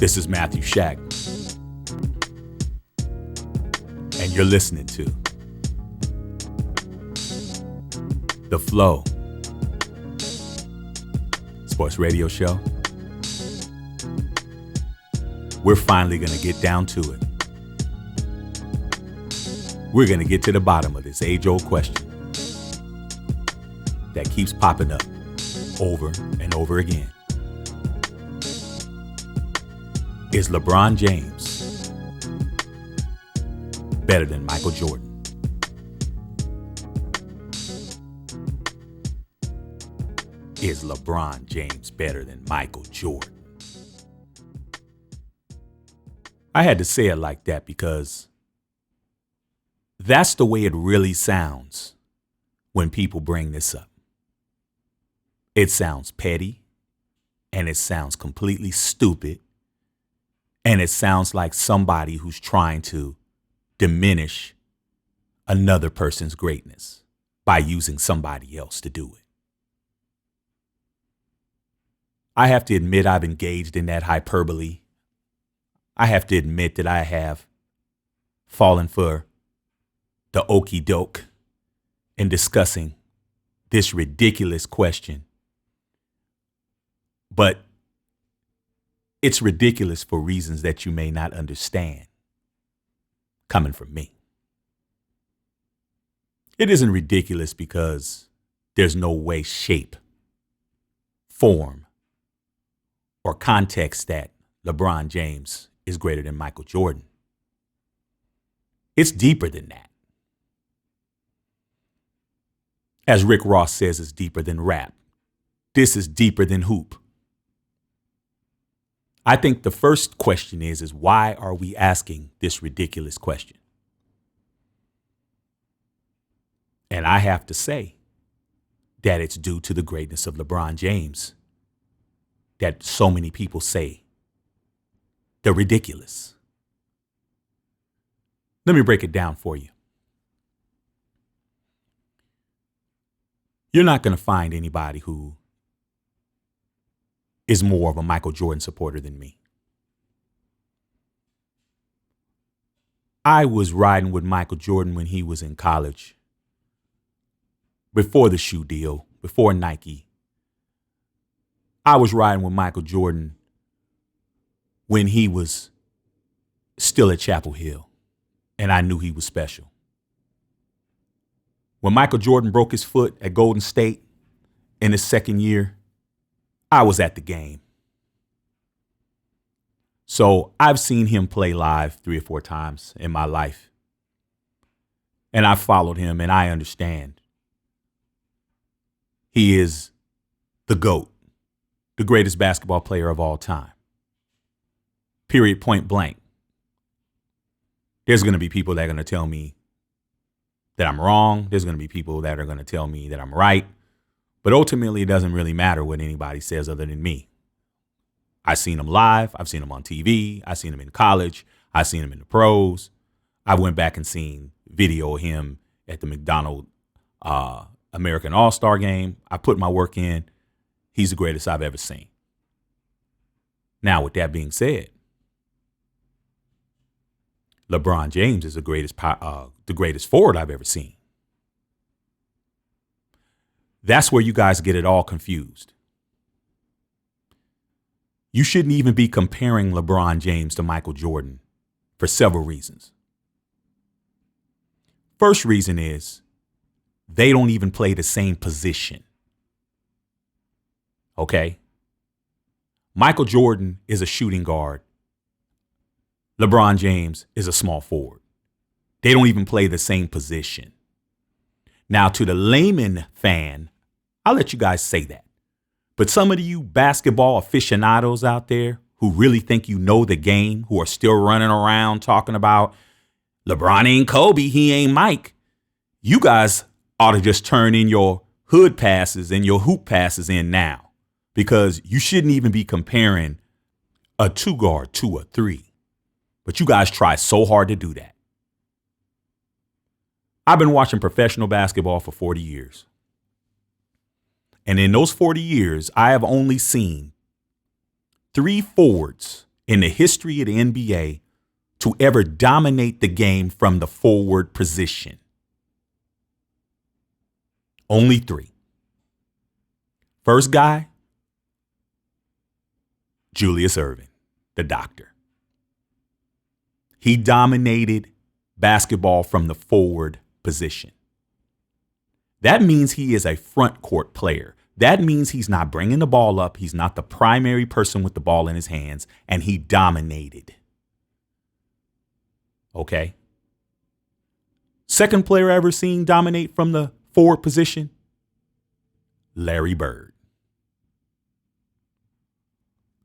This is Matthew Shack, and you're listening to The Flow Sports Radio Show. We're finally going to get down to it. We're going to get to the bottom of this age-old question that keeps popping up over and over again. Is LeBron James better than Michael Jordan? Is LeBron James better than Michael Jordan? I had to say it like that because that's the way it really sounds when people bring this up. It sounds petty, and it sounds completely stupid, and it sounds like somebody who's trying to diminish another person's greatness by using somebody else to do it. I have to admit I've engaged in that hyperbole. I have to admit that I have fallen for the okie doke in discussing this ridiculous question. But it's ridiculous for reasons that you may not understand coming from me. It isn't ridiculous because there's no way, shape, form, or context that LeBron James is greater than Michael Jordan. It's deeper than that. As Rick Ross says, it's deeper than rap. This is deeper than hoop. I think the first question is why are we asking this ridiculous question? And I have to say that it's due to the greatness of LeBron James that so many people say they're ridiculous. Let me break it down for you. You're not going to find anybody who is more of a Michael Jordan supporter than me. I was riding with Michael Jordan when he was in college, before the shoe deal, before Nike. I was riding with Michael Jordan when he was still at Chapel Hill, and I knew he was special. When Michael Jordan broke his foot at Golden State in his second year, I was at the game. So I've seen him play live 3 or 4 times in my life. And I followed him, and I understand. He is the GOAT, the greatest basketball player of all time. Period, point blank. There's going to be people that are going to tell me that I'm wrong. There's going to be people that are going to tell me that I'm right. But ultimately, it doesn't really matter what anybody says other than me. I've seen him live. I've seen him on TV. I've seen him in college. I've seen him in the pros. I went back and seen video of him at the McDonald's American All-Star game. I put my work in. He's the greatest I've ever seen. Now, with that being said, LeBron James is the greatest forward I've ever seen. That's where you guys get it all confused. You shouldn't even be comparing LeBron James to Michael Jordan for several reasons. First reason is they don't even play the same position. Okay? Michael Jordan is a shooting guard. LeBron James is a small forward. They don't even play the same position. Now, to the layman fan, I'll let you guys say that. But some of you basketball aficionados out there who really think you know the game, who are still running around talking about LeBron ain't Kobe, he ain't Mike, you guys ought to just turn in your hood passes and your hoop passes in now, because you shouldn't even be comparing a 2 guard to a 3. But you guys try so hard to do that. I've been watching professional basketball for 40 years. And in those 40 years, I have only seen 3 forwards in the history of the NBA to ever dominate the game from the forward position? Only 3. First guy, Julius Erving, the doctor. He dominated basketball from the forward position. That means he is a front court player. That means he's not bringing the ball up. He's not the primary person with the ball in his hands, and he dominated. Okay. Second player I ever seen dominate from the forward position, Larry Bird.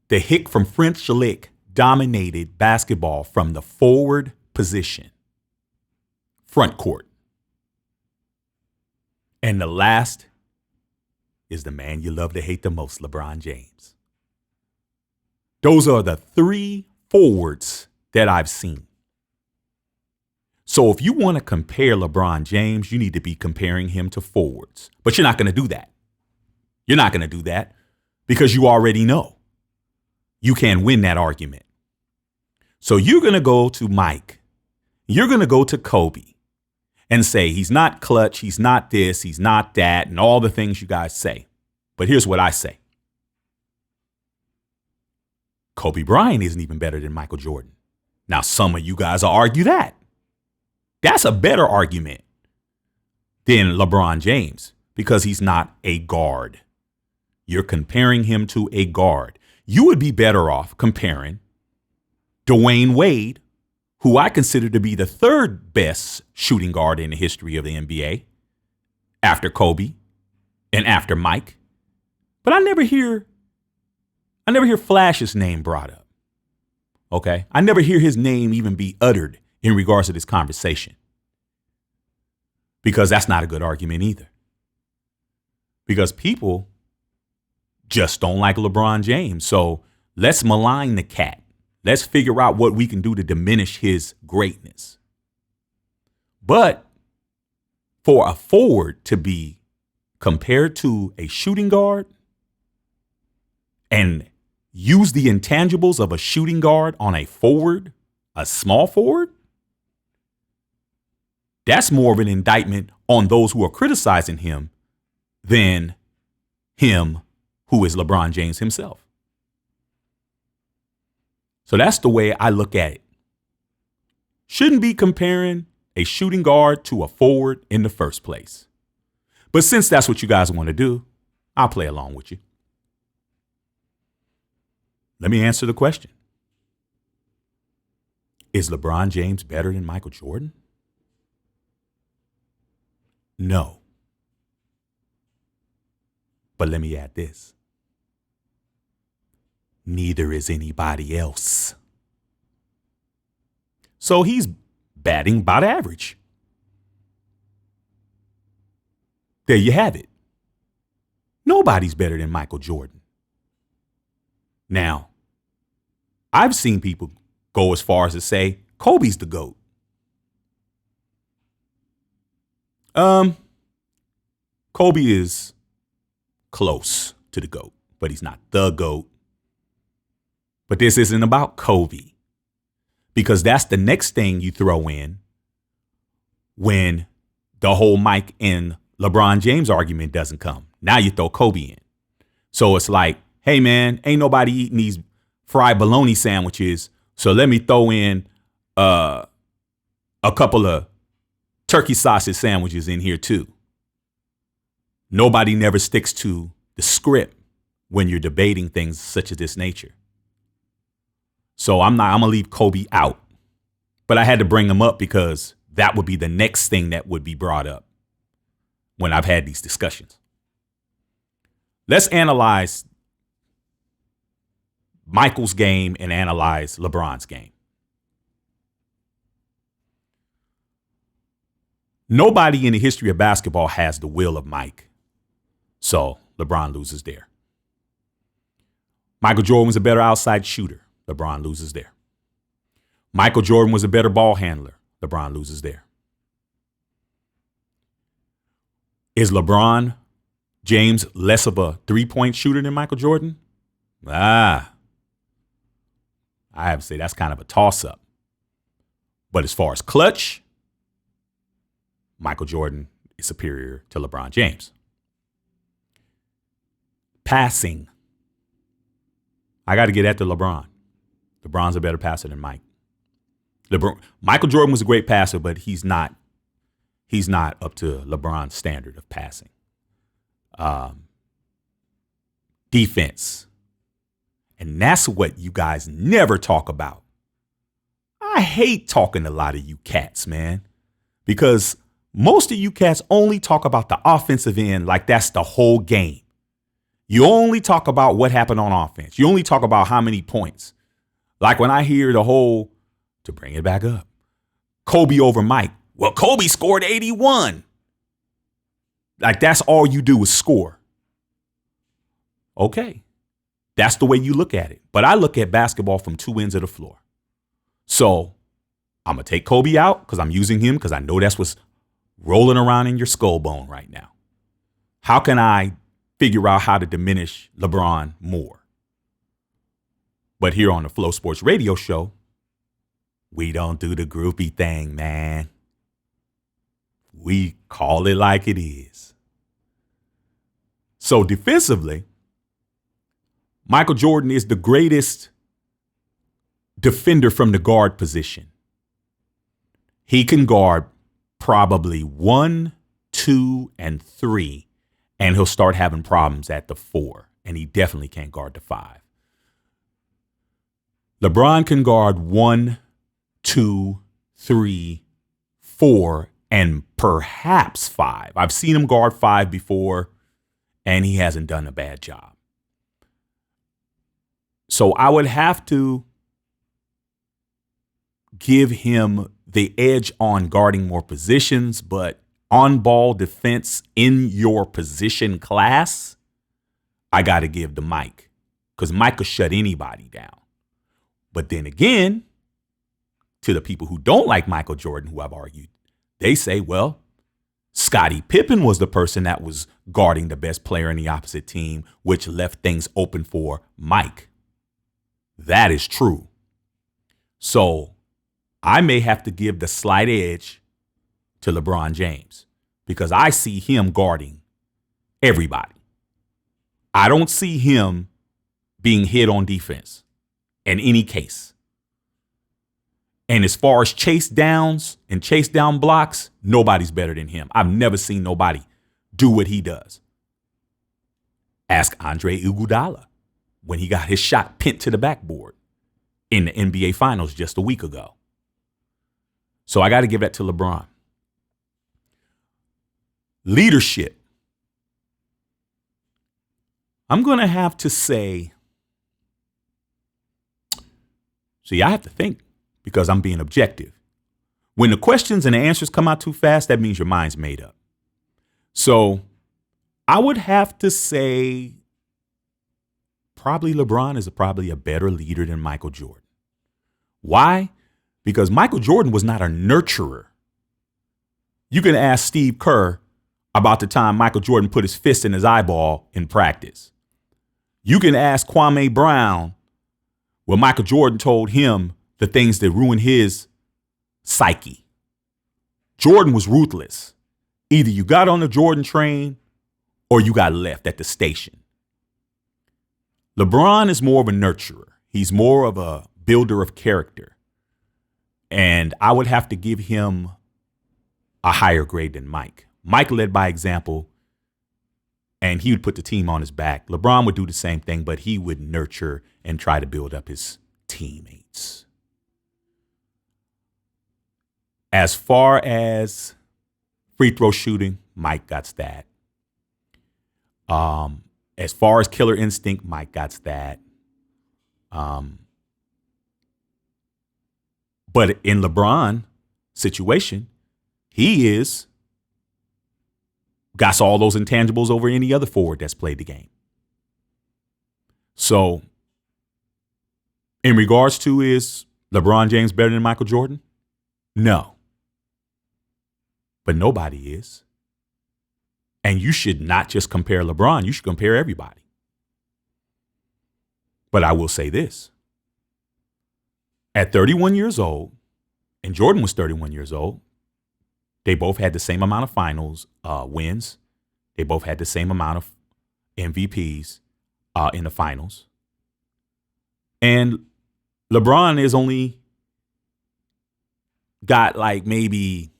The hick from French Lick dominated basketball from the forward position, front court. And the last is the man you love to hate the most, LeBron James. Those are the 3 forwards that I've seen. So if you want to compare LeBron James, you need to be comparing him to forwards. But you're not going to do that. You're not going to do that because you already know you can't win that argument. So you're going to go to Mike. You're going to go to Kobe and say he's not clutch, he's not this, he's not that, and all the things you guys say. But here's what I say. Kobe Bryant isn't even better than Michael Jordan. Now, some of you guys will argue that. That's a better argument than LeBron James because he's not a guard. You're comparing him to a guard. You would be better off comparing Dwayne Wade, who I consider to be the 3rd best shooting guard in the history of the NBA, after Kobe and after Mike. But I never hear Flash's name brought up. Okay? I never hear his name even be uttered in regards to this conversation. Because that's not a good argument either. Because people just don't like LeBron James. So let's malign the cat. Let's figure out what we can do to diminish his greatness. But for a forward to be compared to a shooting guard and use the intangibles of a shooting guard on a forward, a small forward, that's more of an indictment on those who are criticizing him than him, who is LeBron James himself. So that's the way I look at it. Shouldn't be comparing a shooting guard to a forward in the first place. But since that's what you guys want to do, I'll play along with you. Let me answer the question. Is LeBron James better than Michael Jordan? No. But let me add this. Neither is anybody else. So he's batting about average. There you have it. Nobody's better than Michael Jordan. Now, I've seen people go as far as to say Kobe's the GOAT. Kobe is close to the GOAT, but he's not the GOAT. But this isn't about Kobe, because that's the next thing you throw in when the whole Mike and LeBron James argument doesn't come. Now you throw Kobe in. So it's like, hey, man, ain't nobody eating these fried bologna sandwiches, so let me throw in a couple of turkey sausage sandwiches in here too. Nobody never sticks to the script when you're debating things such as this nature. So I'm going to leave Kobe out. But I had to bring him up because that would be the next thing that would be brought up when I've had these discussions. Let's analyze Michael's game and analyze LeBron's game. Nobody in the history of basketball has the will of Mike. So LeBron loses there. Michael Jordan was a better outside shooter. LeBron loses there. Michael Jordan was a better ball handler. LeBron loses there. Is LeBron James less of a three-point shooter than Michael Jordan? I I have to say that's kind of a toss-up. But as far as clutch, Michael Jordan is superior to LeBron James. Passing. I got to get at the LeBron. LeBron's a better passer than Mike. Michael Jordan was a great passer, but he's not up to LeBron's standard of passing. Defense. And that's what you guys never talk about. I hate talking to a lot of you cats, man, because most of you cats only talk about the offensive end like that's the whole game. You only talk about what happened on offense. You only talk about how many points. Like when I hear to bring it back up, Kobe over Mike. Well, Kobe scored 81. Like that's all you do is score. Okay. That's the way you look at it. But I look at basketball from two ends of the floor. So I'm going to take Kobe out because I'm using him because I know that's what's rolling around in your skull bone right now. How can I figure out how to diminish LeBron more? But here on the Flow Sports Radio Show, we don't do the groupie thing, man. We call it like it is. So defensively, Michael Jordan is the greatest defender from the guard position. He can guard probably 1, 2, and 3, and he'll start having problems at the 4, and he definitely can't guard the 5. LeBron can guard 1, 2, 3, 4, and perhaps 5. I've seen him guard 5 before, and he hasn't done a bad job. So I would have to give him the edge on guarding more positions, but on ball defense in your position class, I got to give to Mike because Mike could shut anybody down. But then again, to the people who don't like Michael Jordan, who I've argued, they say, well, Scottie Pippen was the person that was guarding the best player in the opposite team, which left things open for Mike. That is true. So I may have to give the slight edge to LeBron James because I see him guarding everybody. I don't see him being hit on defense in any case. And as far as chase downs and chase down blocks, nobody's better than him. I've never seen nobody do what he does. Ask Andre Iguodala when he got his shot pinned to the backboard in the NBA Finals just a week ago. So I got to give that to LeBron. Leadership. I'm going to have to say, see, I have to think because I'm being objective. When the questions and the answers come out too fast, that means your mind's made up. So I would have to say probably LeBron is probably a better leader than Michael Jordan. Why? Because Michael Jordan was not a nurturer. You can ask Steve Kerr about the time Michael Jordan put his fist in his eyeball in practice. You can ask Kwame Brown when Michael Jordan told him the things that ruined his psyche. Jordan was ruthless. Either you got on the Jordan train or you got left at the station. LeBron is more of a nurturer. He's more of a builder of character. And I would have to give him a higher grade than Mike. Mike led by example, and he would put the team on his back. LeBron would do the same thing, but he would nurture and try to build up his teammates. As far as free throw shooting, Mike got that. As far as killer instinct, Mike got that. But in LeBron situation, he got all those intangibles over any other forward that's played the game. So in regards to, is LeBron James better than Michael Jordan? No. But nobody is. And you should not just compare LeBron. You should compare everybody. But I will say this. At 31 years old, and Jordan was 31 years old, they both had the same amount of finals wins. They both had the same amount of MVPs in the finals. And LeBron is only got like maybe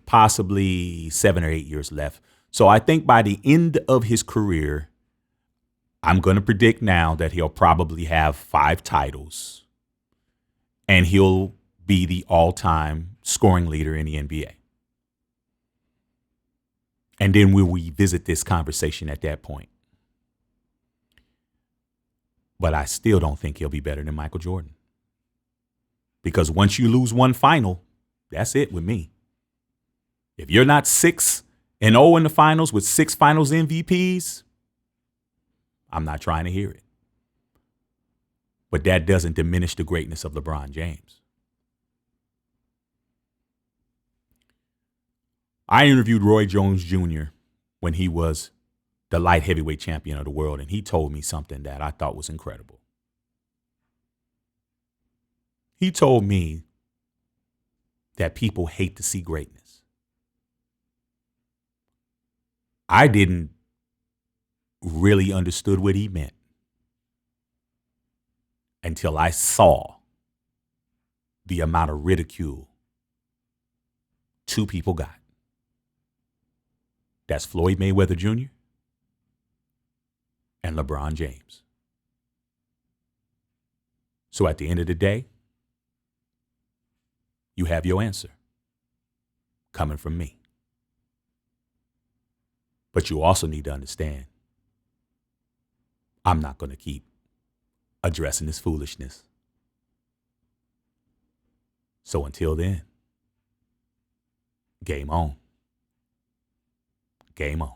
possibly 7 or 8 years left. So I think by the end of his career, I'm going to predict now that he'll probably have 5 titles and he'll be the all-time scoring leader in the NBA. And then we'll revisit this conversation at that point. But I still don't think he'll be better than Michael Jordan. Because once you lose one final, that's it with me. If you're not 6-0 in the finals with 6 finals MVPs, I'm not trying to hear it. But that doesn't diminish the greatness of LeBron James. I interviewed Roy Jones Jr. when he was the light heavyweight champion of the world, and he told me something that I thought was incredible. He told me that people hate to see greatness. I didn't really understood what he meant until I saw the amount of ridicule 2 people got. That's Floyd Mayweather Jr. and LeBron James. So at the end of the day, you have your answer coming from me. But you also need to understand, I'm not going to keep addressing this foolishness. So until then, game on. Game on.